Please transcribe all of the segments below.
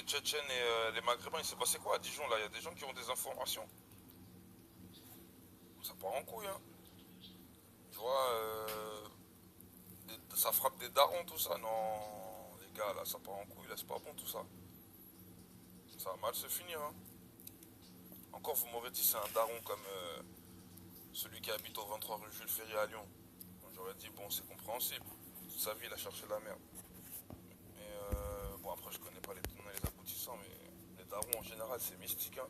les Tchétchènes et les Maghrébins, il s'est passé quoi à Dijon là? Il y a des gens qui ont des informations. Ça part en couille, hein. Tu vois, ça frappe des darons, tout ça. Non, les gars, là, ça part en couille, là, c'est pas bon tout ça. Ça va mal se finir, hein. Encore, vous m'aurez dit c'est un daron comme celui qui habite au 23 rue Jules Ferry à Lyon. J'aurais dit, bon, c'est compréhensible. Toute sa vie, il a cherché la merde. Mais bon, après, je connais pas les tenants et les aboutissants, mais les darons en général, c'est mystique, hein.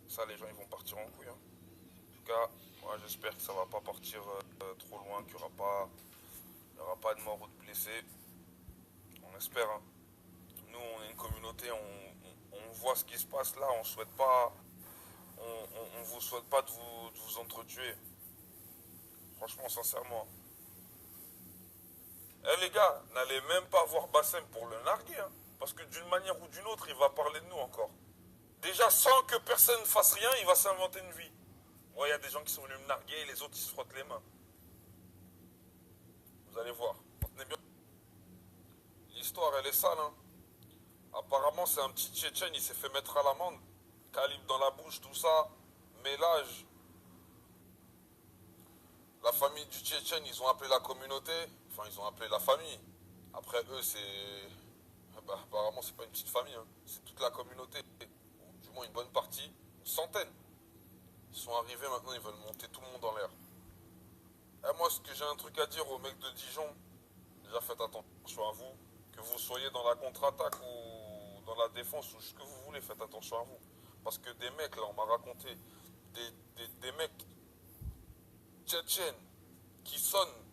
Ça, les gens, ils vont partir en couille, hein. En tout cas, moi, j'espère que ça va pas partir trop loin, qu'il y aura pas de morts ou de blessés. On espère, hein. Nous, on est une communauté, on voit ce qui se passe là, on souhaite pas, on vous souhaite pas de vous entretuer. Franchement, sincèrement. Eh les gars, n'allez même pas voir Bassem pour le narguer, hein, parce que d'une manière ou d'une autre, il va parler de nous encore. Déjà, sans que personne fasse rien, il va s'inventer une vie. Ouais, il y a des gens qui sont venus me narguer et les autres, ils se frottent les mains. Vous allez voir. Retenez bien. L'histoire, elle est sale, hein. Apparemment, c'est un petit Tchétchène, il s'est fait mettre à l'amende. Calibre dans la bouche, tout ça. Mélage. La famille du Tchétchène, ils ont appelé la communauté. Enfin, ils ont appelé la famille. Après, eux, c'est... Bah, apparemment, c'est pas une petite famille, hein. C'est toute la communauté. Ou du moins une bonne partie. Une centaine. Ils sont arrivés, maintenant, ils veulent monter tout le monde en l'air. Et moi, ce que j'ai un truc à dire aux mecs de Dijon, déjà faites attention à vous. Que vous soyez dans la contre-attaque ou dans la défense ou ce que vous voulez, faites attention à vous. Parce que des mecs, là, on m'a raconté, des mecs tchétchènes qui sonnent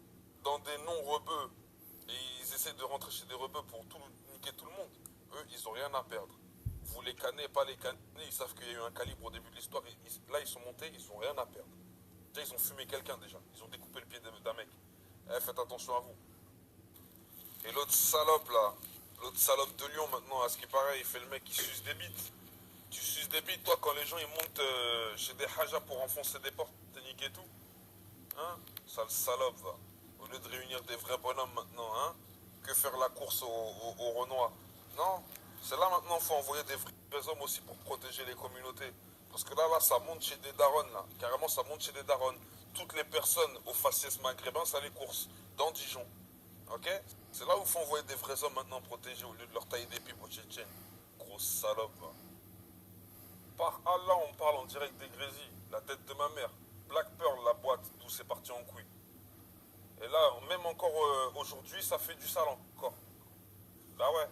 dans des noms rebeux et ils essaient de rentrer chez des rebeux pour tout niquer tout le monde. Eux, ils ont rien à perdre. Vous les cannez, pas les cannez, ils savent qu'il y a eu un calibre au début de l'histoire. Là, ils sont montés, ils ont rien à perdre. Déjà, ils ont fumé quelqu'un déjà. Ils ont découpé le pied d'un mec. Eh, faites attention à vous. Et l'autre salope là, l'autre salope de Lyon maintenant, à ce qui paraît, il fait le mec qui suce des bites. Tu suces des bites, toi, quand les gens ils montent chez des hajas pour enfoncer des portes, te niquer tout. Hein? Sale salope, va. Au lieu de réunir des vrais bonhommes maintenant, hein? Que faire la course au Renoir? Non, c'est là maintenant qu'il faut envoyer des vrais hommes aussi pour protéger les communautés. Parce que là, ça monte chez des darons, là. Carrément, ça monte chez des darons. Toutes les personnes au faciès maghrébin, ça les course. Dans Dijon. Ok? C'est là où il faut envoyer des vrais hommes maintenant protégés au lieu de leur tailler des pipes aux Tchétchènes. Grosse salope, va. Par Allah, on parle en direct des Grésil, la tête de ma mère. Black Pearl, la boîte d'où c'est parti en couille. Et là, même encore aujourd'hui, ça fait du sale encore. Là ouais.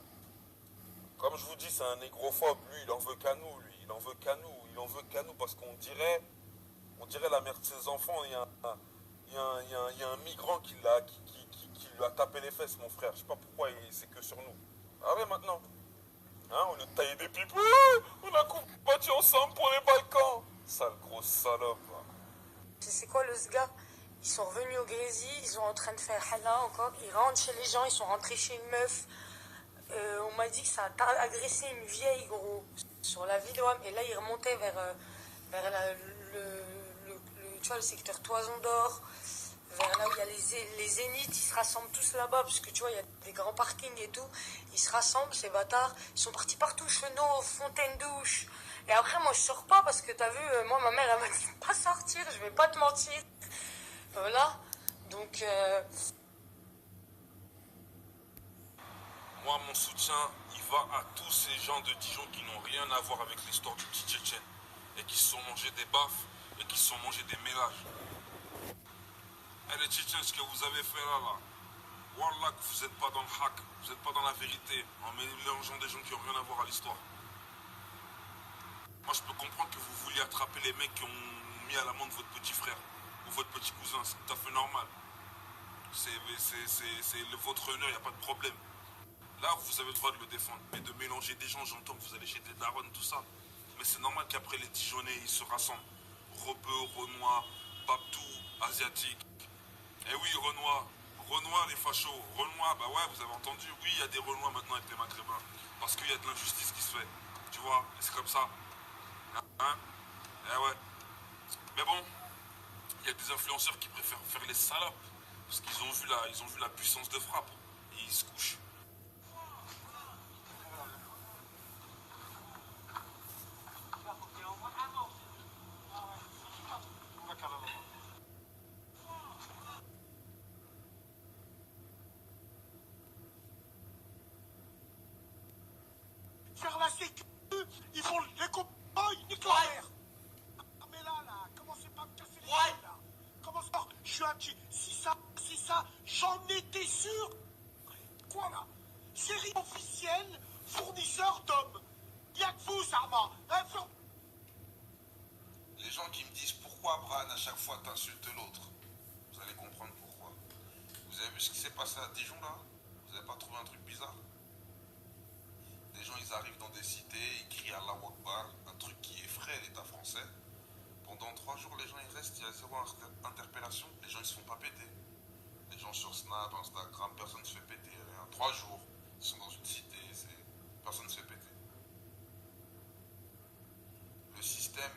Comme je vous dis, c'est un négrophobe. Lui, il en veut qu'à nous, lui. Il en veut qu'à nous. Il en veut qu'à nous parce on dirait la mère de ses enfants. Il y a un migrant qui lui a tapé les fesses, mon frère. Je sais pas pourquoi c'est que sur nous. Ah ouais, maintenant. Hein, au lieu de tailler des pipes, on a combattu ensemble pour les Balkans. Sale grosse salope. Va. C'est quoi le gars? Ils sont revenus au Grésil, ils sont en train de faire Hala encore. Ils rentrent chez les gens, ils sont rentrés chez une meuf. On m'a dit que ça a agressé une vieille, gros, sur la vidéo. Et là, ils remontaient vers tu vois, le secteur Toison d'Or, vers là où il y a les zéniths. Ils se rassemblent tous là-bas, parce que tu vois, il y a des grands parkings et tout. Ils se rassemblent, ces bâtards. Ils sont partis partout, Chenot, Fontaine-Douche. Et après, moi, je sors pas parce que t'as vu, moi, ma mère, elle m'a dit de pas sortir, je vais pas te mentir. Voilà. Donc, Moi, mon soutien, il va à tous ces gens de Dijon qui n'ont rien à voir avec l'histoire du petit Tchétchène et qui se sont mangés des baffes et qui se sont mangés des mélages. Eh les Tchétchènes, ce que vous avez fait là, Wallah, que vous n'êtes pas dans le hack, vous n'êtes pas dans la vérité, en mélangeant des gens qui n'ont rien à voir à l'histoire. Moi, je peux comprendre que vous vouliez attraper les mecs qui ont mis à l'amende votre petit frère ou votre petit cousin, c'est tout à fait normal. C'est votre honneur, il n'y a pas de problème. Là, vous avez le droit de le défendre. Mais de mélanger des gens, j'entends que vous allez chez des darons, tout ça. Mais c'est normal qu'après les Dijonnais, ils se rassemblent. Rebeux, Renois, Babtou, Asiatique. Eh oui, Renoir, les fachos. Renoir, bah ouais, vous avez entendu. Oui, il y a des Renois maintenant avec les Maghrébins. Parce qu'il y a de l'injustice qui se fait. Tu vois, et c'est comme ça. Hein? Eh ouais. Mais bon, il y a des influenceurs qui préfèrent faire les salopes. Parce qu'ils ont vu la puissance de frappe. Et ils se couchent. faire la sécu, ils font les copains, ils niquent la mer. Ah mais là, commencez pas à me casser les couilles là. Comment ça? Je suis un petit. Si ça, j'en étais sûr. Quoi là? Série officielle, fournisseur d'hommes. Y'a que vous, Sarma. Les gens qui me disent pourquoi Bran à chaque fois t'insulte l'autre, vous allez comprendre pourquoi. Vous avez vu ce qui s'est passé à Dijon là? Vous n'avez pas trouvé un truc bizarre? Des gens ils arrivent dans des cités, ils crient Allahu Akbar, un truc qui effraie l'État français. Pendant 3 jours les gens ils restent, il y a 0 interpellation, les gens ils se font pas péter. Les gens sur Snap, Instagram, personne ne se fait péter. Rien. 3 jours, ils sont dans une cité, personne ne se fait péter. Le système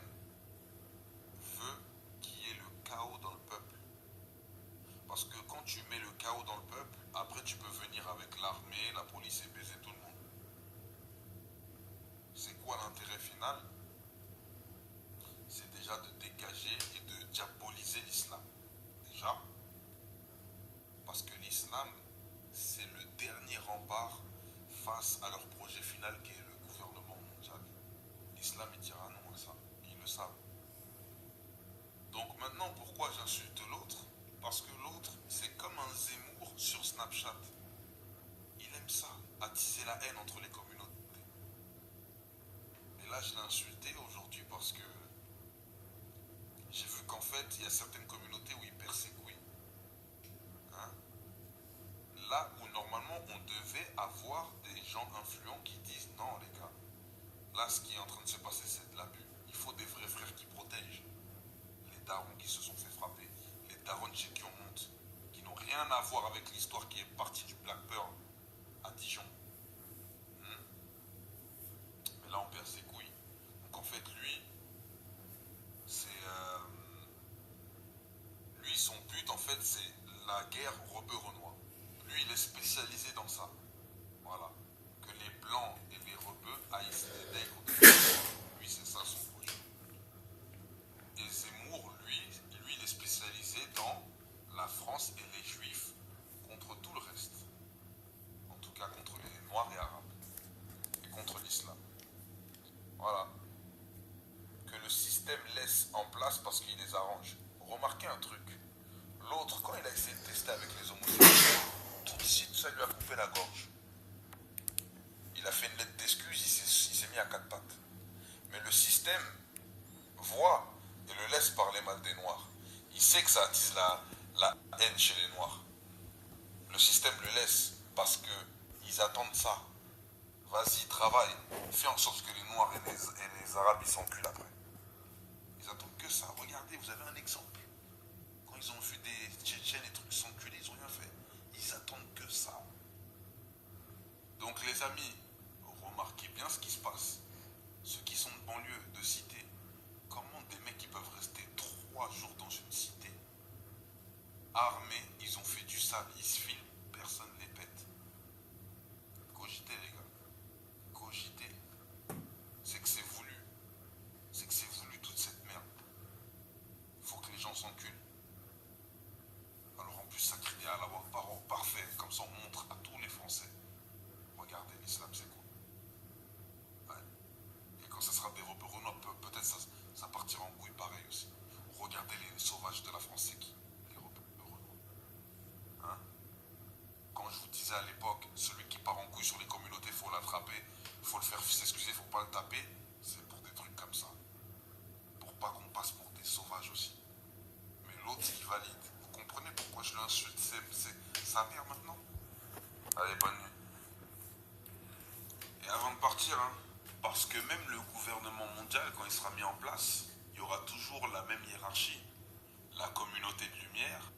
veut qu'il y ait le chaos dans le peuple. Parce que quand tu mets le chaos dans le peuple, après tu peux venir avec l'armée, la police et baiser tout le monde. C'est quoi l'intérêt final? C'est déjà de dégager et de diaboliser l'islam. Déjà. Parce que l'islam, c'est le dernier rempart face à leur projet final qui est le gouvernement mondial. L'islam, il dira non à ça. Ils le savent. Donc maintenant, pourquoi j'insulte l'autre? Parce que l'autre, c'est comme un Zemmour sur Snapchat. Il aime ça, attiser la haine entre les communautés. Et là, je l'ai insulté aujourd'hui parce que j'ai vu qu'en fait, il y a certaines communautés où il persécute. Hein? Là où normalement on devait avoir des gens influents qui disent non les gars, là ce qui est en train de se passer c'est de l'abus. Il faut des vrais frères qui protègent. Les darons qui se sont fait frapper, les darons chez qui on monte, qui n'ont rien à voir avec l'histoire qui est partie du Black Pearl à Dijon. Mais là on perd ses couilles. Donc en fait lui, c'est lui son but en fait c'est la guerre rebeu-renois. Lui il est spécialisé dans ça. Voilà. Que les blancs et les rebeux haïssent les nègres. Lui c'est ça son projet. Et Zemmour lui il est spécialisé dans la France et les juifs contre tout le reste. En tout cas contre les noirs et arabes. Et contre l'islam. Voilà. Que le système laisse en place parce qu'il les arrange. Remarquez un truc. L'autre, quand il a essayé de tester avec les homosexuels, tout de suite, ça lui a coupé la gorge. Il a fait une lettre d'excuse, il s'est mis à 4 pattes. Mais le système voit et le laisse parler mal des Noirs. Il sait que ça attise la haine chez les Noirs. Le système le laisse parce qu'ils attendent ça. Vas-y, travaille. Fais en sorte que les Noirs et les Arabes, ils s'enculent après. Ils attendent que ça. Regardez, vous avez un exemple. Quand ils ont vu des Tchétchènes et trucs s'enculer, ils n'ont rien fait. Ils attendent que ça. Donc les amis, remarquez bien ce qui se passe. Ceux qui sont de banlieue, de cité, comment des mecs qui peuvent rester 3 jours dans une cité, armés, ils ont fait du sale, ils se filment, personne ne les pète. Cogitez les gars. Cogitez. C'est que c'est voulu. C'est que c'est voulu toute cette merde. Il faut que les gens s'enculent. Alors en plus ça crie à l'avoir parole parfait, comme ça on montre à tous les Français. Regardez, l'islam c'est quoi. Ouais. Et quand ça sera des rebeux renois, peut-être ça partira en couille pareil aussi. Regardez les sauvages de la France, c'est qui? Les rebeux renois. Hein? Quand je vous disais à l'époque, celui qui part en couille sur les communautés, il faut l'attraper, il faut le faire s'excuser, il ne faut pas le taper, c'est pour des trucs comme ça. Pour pas qu'on passe pour des sauvages aussi. Mais l'autre il valide. Vous comprenez pourquoi je l'insulte? C'est sa mère maintenant. Allez, bonne nuit. Et avant de partir, hein, parce que même le gouvernement mondial, quand il sera mis en place, il y aura toujours la même hiérarchie. La communauté de lumière,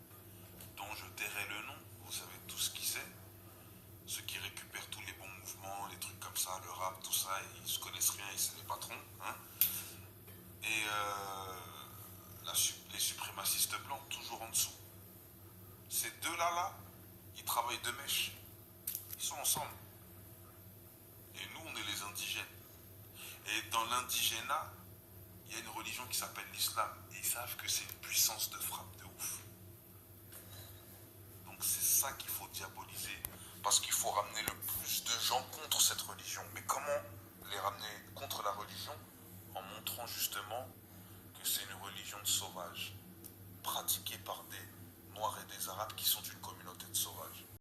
dont je tairai le nom, vous savez tout ce qui c'est. Ceux qui récupèrent tous les bons mouvements, les trucs comme ça, le rap, tout ça, ils se connaissent rien, c'est les patrons. Hein. Et les suprémacistes blancs, toujours en dessous. Ces deux-là, ils travaillent de mèche. Ils sont ensemble. Et nous, on est les indigènes. Et dans l'indigénat, il y a une religion qui s'appelle l'islam. Et ils savent que c'est une puissance de frappe de ouf. Donc c'est ça qu'il faut diaboliser. Parce qu'il faut ramener le plus de gens contre cette religion. Mais comment? les ramener contre la religion en montrant justement que c'est une religion de sauvages, pratiquée par des Noirs et des Arabes qui sont une communauté de sauvages.